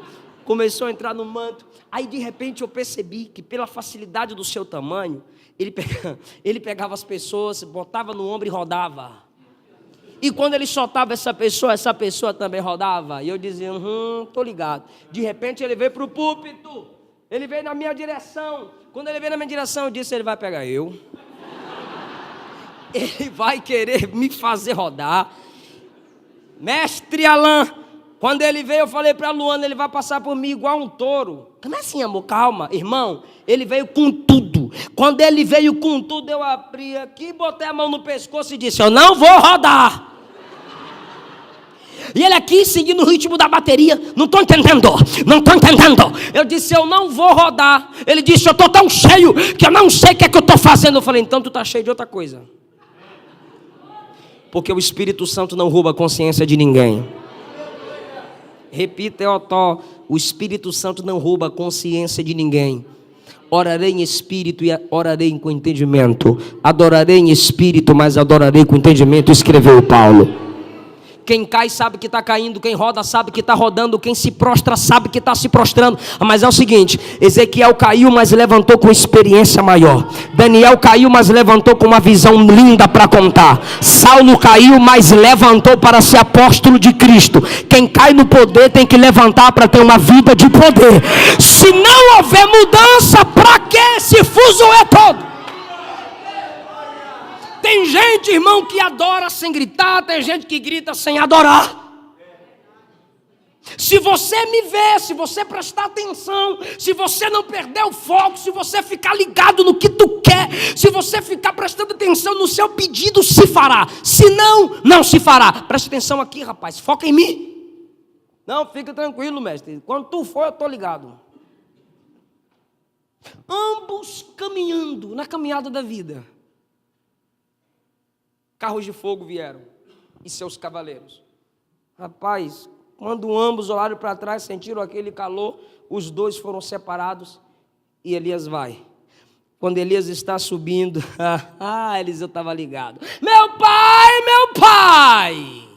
aí de repente eu percebi que pela facilidade do seu tamanho, ele pegava as pessoas, botava no ombro e rodava. E quando ele soltava essa pessoa também rodava. E eu dizia, tô ligado. De repente ele veio para o púlpito. Ele veio na minha direção. Quando ele veio na minha direção, eu disse, ele vai pegar eu. Ele vai querer me fazer rodar. Mestre Alain, quando ele veio, eu falei para a Luana, ele vai passar por mim igual um touro. Como é assim, amor? Calma, irmão. Ele veio com tudo. Quando ele veio com tudo, eu abri aqui, botei a mão no pescoço e disse, eu não vou rodar. E ele aqui seguindo o ritmo da bateria, não estou entendendo. Eu disse, eu não vou rodar. Ele disse, eu estou tão cheio que eu não sei o que é que eu estou fazendo. Eu falei, então tu está cheio de outra coisa. Porque o Espírito Santo não rouba a consciência de ninguém. Repita, Eotó, o Espírito Santo não rouba a consciência de ninguém. Orarei em espírito e orarei com entendimento. Adorarei em espírito, mas adorarei com entendimento, escreveu Paulo. Quem cai sabe que está caindo, quem roda sabe que está rodando, quem se prostra sabe que está se prostrando. Mas é o seguinte, Ezequiel caiu, mas levantou com experiência maior. Daniel caiu, mas levantou com uma visão linda para contar. Saulo caiu, mas levantou para ser apóstolo de Cristo. Quem cai no poder tem que levantar para ter uma vida de poder. Se não houver mudança, para que esse fuzuê todo? Tem gente, irmão, que adora sem gritar, tem gente que grita sem adorar. Se você me ver, se você prestar atenção, se você não perder o foco, se você ficar ligado no que tu quer, se você ficar prestando atenção no seu pedido, se fará. Se não, não se fará. Presta atenção aqui, rapaz, foca em mim. Não, fica tranquilo, mestre. Quando tu for, eu estou ligado. Ambos caminhando na caminhada da vida. Carros de fogo vieram e seus cavaleiros. Rapaz, quando ambos olharam para trás, sentiram aquele calor, os dois foram separados e Elias vai. Quando Elias está subindo, Eliseu estava ligado. Meu pai!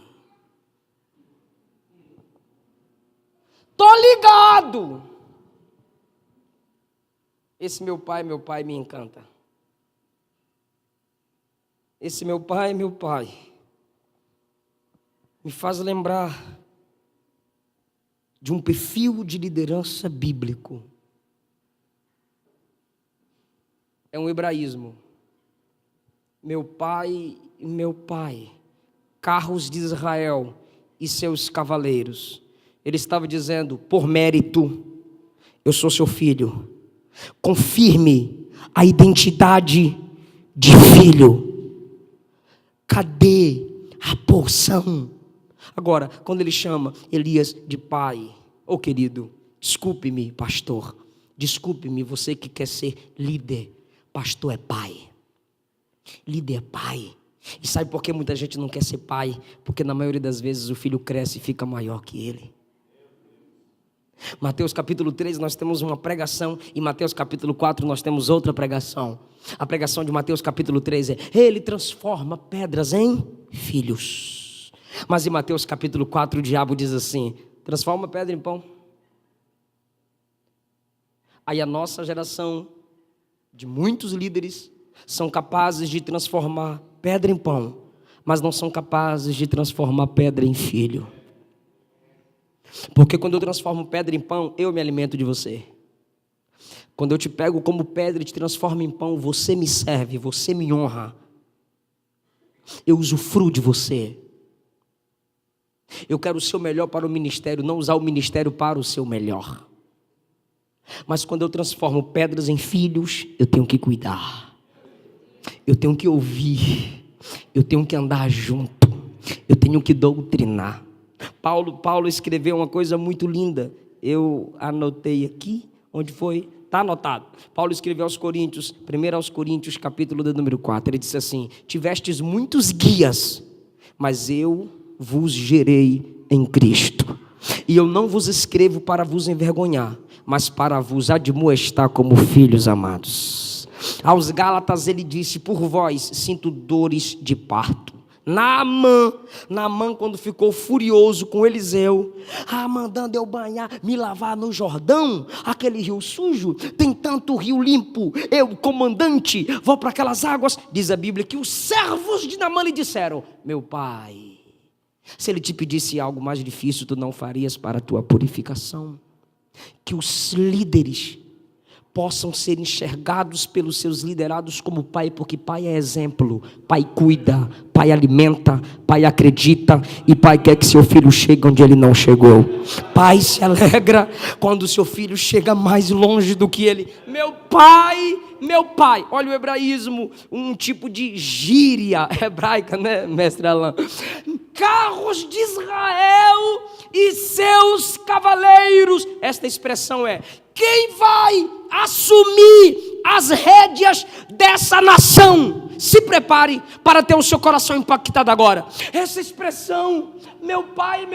Tô ligado! Esse meu pai me encanta. Esse meu pai, me faz lembrar de um perfil de liderança bíblico. É um hebraísmo. Meu pai, carros de Israel e seus cavaleiros. Ele estava dizendo, por mérito, eu sou seu filho. Confirme a identidade de filho. Cadê a porção? Agora, quando ele chama Elias de pai, querido, desculpe-me, pastor, desculpe-me, você que quer ser líder, pastor é pai, líder é pai. E sabe por que muita gente não quer ser pai? Porque na maioria das vezes o filho cresce e fica maior que ele. Mateus capítulo 3 nós temos uma pregação, e Mateus capítulo 4 nós temos outra pregação. A pregação de Mateus capítulo 3 é: ele transforma pedras em filhos. Mas em Mateus capítulo 4 o diabo diz assim: transforma pedra em pão. Aí a nossa geração de muitos líderes são capazes de transformar pedra em pão, mas não são capazes de transformar pedra em filho. Porque quando eu transformo pedra em pão, eu me alimento de você. Quando eu te pego como pedra e te transformo em pão, você me serve, você me honra. Eu usufruo de você. Eu quero o seu melhor para o ministério, não usar o ministério para o seu melhor. Mas quando eu transformo pedras em filhos, eu tenho que cuidar. Eu tenho que ouvir. Eu tenho que andar junto. Eu tenho que doutrinar. Paulo escreveu uma coisa muito linda Eu anotei aqui, onde foi? Está anotado. Paulo escreveu aos Coríntios, 1 aos Coríntios, capítulo de número 4. Ele disse assim: tivestes muitos guias, mas eu vos gerei em Cristo. E eu não vos escrevo para vos envergonhar, mas para vos admoestar como filhos amados. Aos Gálatas ele disse: por vós sinto dores de parto. Naamã, quando ficou furioso com Eliseu, mandando eu banhar, me lavar no Jordão, aquele rio sujo, tem tanto rio limpo, eu, comandante, vou para aquelas águas. Diz a Bíblia que os servos de Naamã lhe disseram: meu pai, se ele te pedisse algo mais difícil, tu não farias para a tua purificação? Que os líderes possam ser enxergados pelos seus liderados como pai, porque pai é exemplo, pai cuida, pai alimenta, pai acredita, e pai quer que seu filho chegue onde ele não chegou. Pai se alegra quando seu filho chega mais longe do que ele. Meu pai, olha o hebraísmo, um tipo de gíria hebraica, né, mestre Alain? Carros de Israel e seus cavaleiros. Esta expressão é: quem vai assumir as rédeas dessa nação? Se prepare para ter o seu coração impactado agora. Essa expressão, meu pai,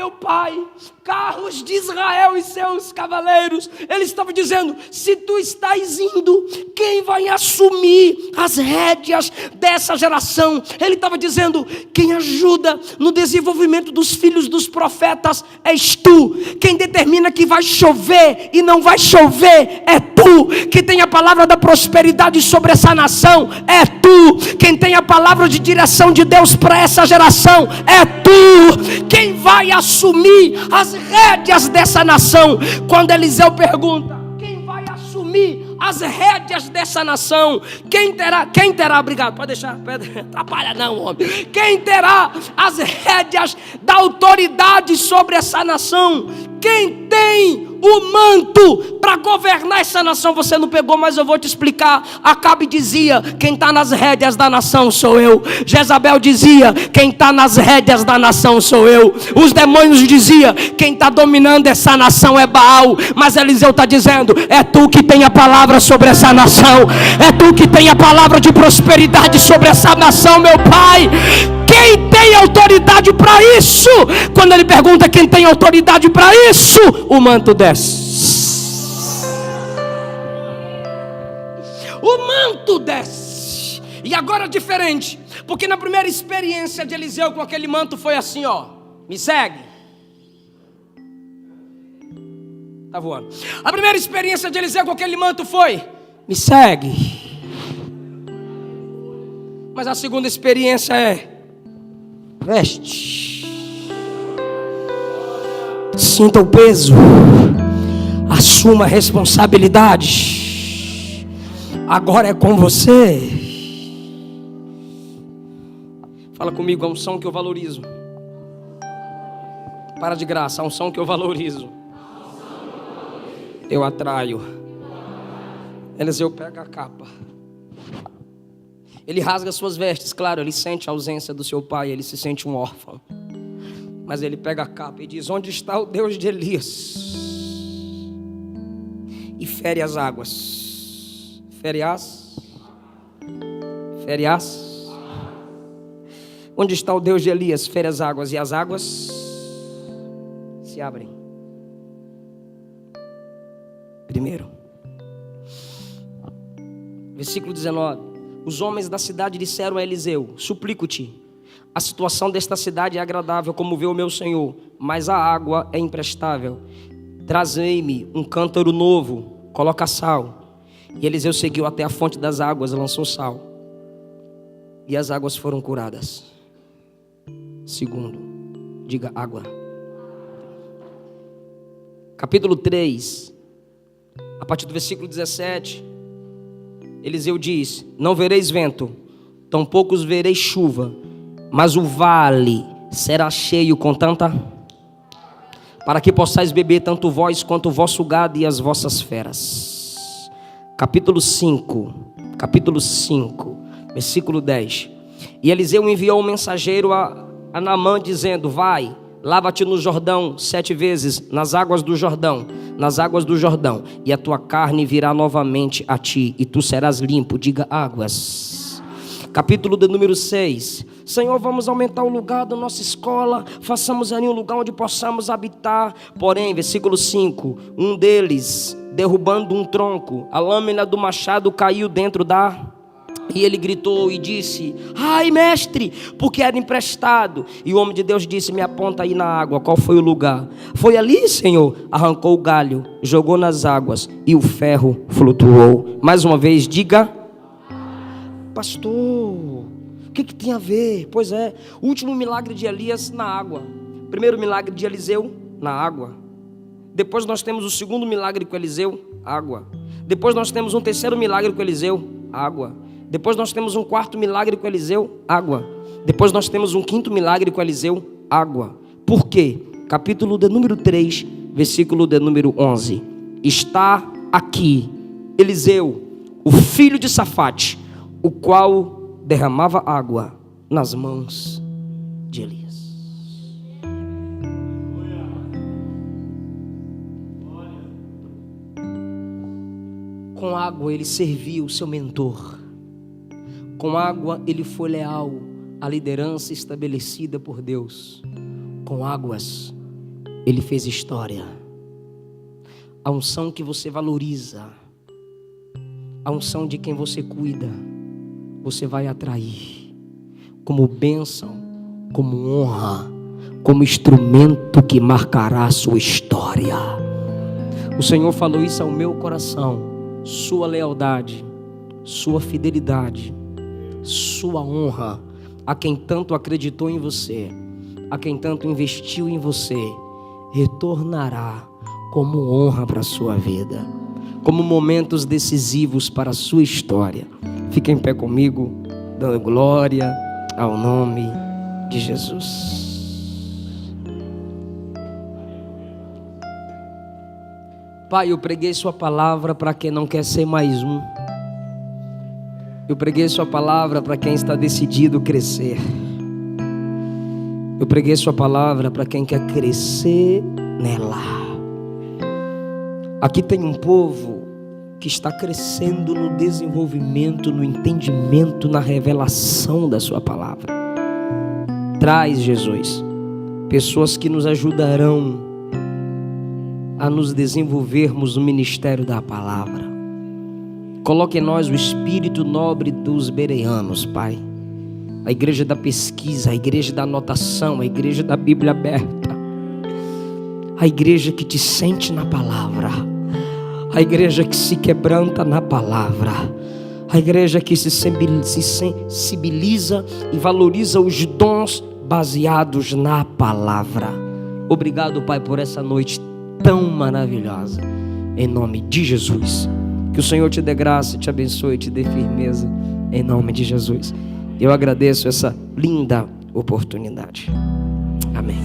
carros de Israel e seus cavaleiros, ele estava dizendo: se tu estás indo, quem vai assumir as rédeas dessa geração? Ele estava dizendo: quem ajuda no desenvolvimento dos filhos dos profetas és tu. Quem determina que vai chover e não vai chover é tu. Quem tem a palavra da prosperidade sobre essa nação é tu. Quem tem a palavra de direção de Deus para essa geração é tu. Quem vai assumir as rédeas dessa nação? Quando Eliseu pergunta: quem vai assumir as rédeas dessa nação? Quem terá, obrigado, pode deixar, atrapalha não, homem. Quem terá as rédeas da autoridade sobre essa nação? Quem tem o manto para governar essa nação? Você não pegou, mas eu vou te explicar. Acabe dizia: quem está nas rédeas da nação sou eu. Jezabel dizia: quem está nas rédeas da nação sou eu. Os demônios diziam: quem está dominando essa nação é Baal. Mas Eliseu está dizendo: é tu que tem a palavra sobre essa nação, é tu que tem a palavra de prosperidade sobre essa nação, meu pai. Quem tem autoridade para isso? Quando ele pergunta quem tem autoridade para isso, o manto desce. O manto desce. E agora diferente, porque na primeira experiência de Eliseu com aquele manto foi assim, ó: me segue. Tá voando. A primeira experiência de Eliseu com aquele manto foi: me segue. Mas a segunda experiência é: veste, sinta o peso, assuma a responsabilidade. Agora é com você. Fala comigo: a unção que eu valorizo. Para de graça, a unção que eu valorizo, eu atraio. Eliseu pega a capa. Ele rasga suas vestes, claro, ele sente a ausência do seu pai, ele se sente um órfão. Mas ele pega a capa e diz: onde está o Deus de Elias? E fere as águas. Fere-as. Onde está o Deus de Elias? Fere as águas, e as águas se abrem. Primeiro, versículo 19. Os homens da cidade disseram a Eliseu: suplico-te, a situação desta cidade é agradável, como vê o meu senhor, mas a água é imprestável. Trazei-me um cântaro novo, coloca sal. E Eliseu seguiu até a fonte das águas, lançou sal, e as águas foram curadas. Segundo, diga água. Capítulo 3, a partir do versículo 17. Eliseu diz: não vereis vento, tampouco vereis chuva, mas o vale será cheio com tanta, para que possais beber tanto vós quanto o vosso gado e as vossas feras. Capítulo 5, versículo 10. E Eliseu enviou um mensageiro a Naamã dizendo: vai, lava-te no Jordão 7 vezes, nas águas do Jordão, e a tua carne virá novamente a ti, e tu serás limpo. Diga águas. Capítulo de número 6. Senhor, vamos aumentar o lugar da nossa escola, façamos ali um lugar onde possamos habitar. Porém, versículo 5, um deles, derrubando um tronco, a lâmina do machado caiu dentro da... E ele gritou e disse: ai, mestre, porque era emprestado. E o homem de Deus disse: me aponta aí na água, qual foi o lugar? Foi ali, Senhor. Arrancou o galho, jogou nas águas e o ferro flutuou. Mais uma vez, diga: pastor, o que tem a ver? Pois é, o último milagre de Elias na água. Primeiro milagre de Eliseu, na água. Depois nós temos o segundo milagre com Eliseu, água. Depois nós temos um terceiro milagre com Eliseu, água. Depois nós temos um quarto milagre com Eliseu, água. Depois nós temos um quinto milagre com Eliseu, água. Por quê? Capítulo de número 3, versículo de número 11. Está aqui Eliseu, o filho de Safate, o qual derramava água nas mãos de Elias. Com água ele serviu o seu mentor. Com água ele foi leal à liderança estabelecida por Deus. Com águas ele fez história. A unção que você valoriza, a unção de quem você cuida, você vai atrair como bênção, como honra, como instrumento que marcará a sua história. O Senhor falou isso ao meu coração. Sua lealdade, sua fidelidade, sua honra, a quem tanto acreditou em você, a quem tanto investiu em você, retornará como honra para a sua vida, como momentos decisivos para a sua história. Fique em pé comigo, dando glória ao nome de Jesus. Pai, eu preguei sua palavra para quem não quer ser mais um. Eu preguei sua palavra para quem está decidido crescer. Eu preguei sua palavra para quem quer crescer nela. Aqui tem um povo que está crescendo no desenvolvimento, no entendimento, na revelação da sua palavra. Traz, Jesus, pessoas que nos ajudarão a nos desenvolvermos no ministério da palavra. Coloque em nós o espírito nobre dos bereanos, Pai. A igreja da pesquisa, a igreja da anotação, a igreja da Bíblia aberta. A igreja que te sente na palavra. A igreja que se quebranta na palavra. A igreja que se sensibiliza e valoriza os dons baseados na palavra. Obrigado, Pai, por essa noite tão maravilhosa. Em nome de Jesus. Que o Senhor te dê graça, te abençoe, te dê firmeza, em nome de Jesus. Eu agradeço essa linda oportunidade. Amém.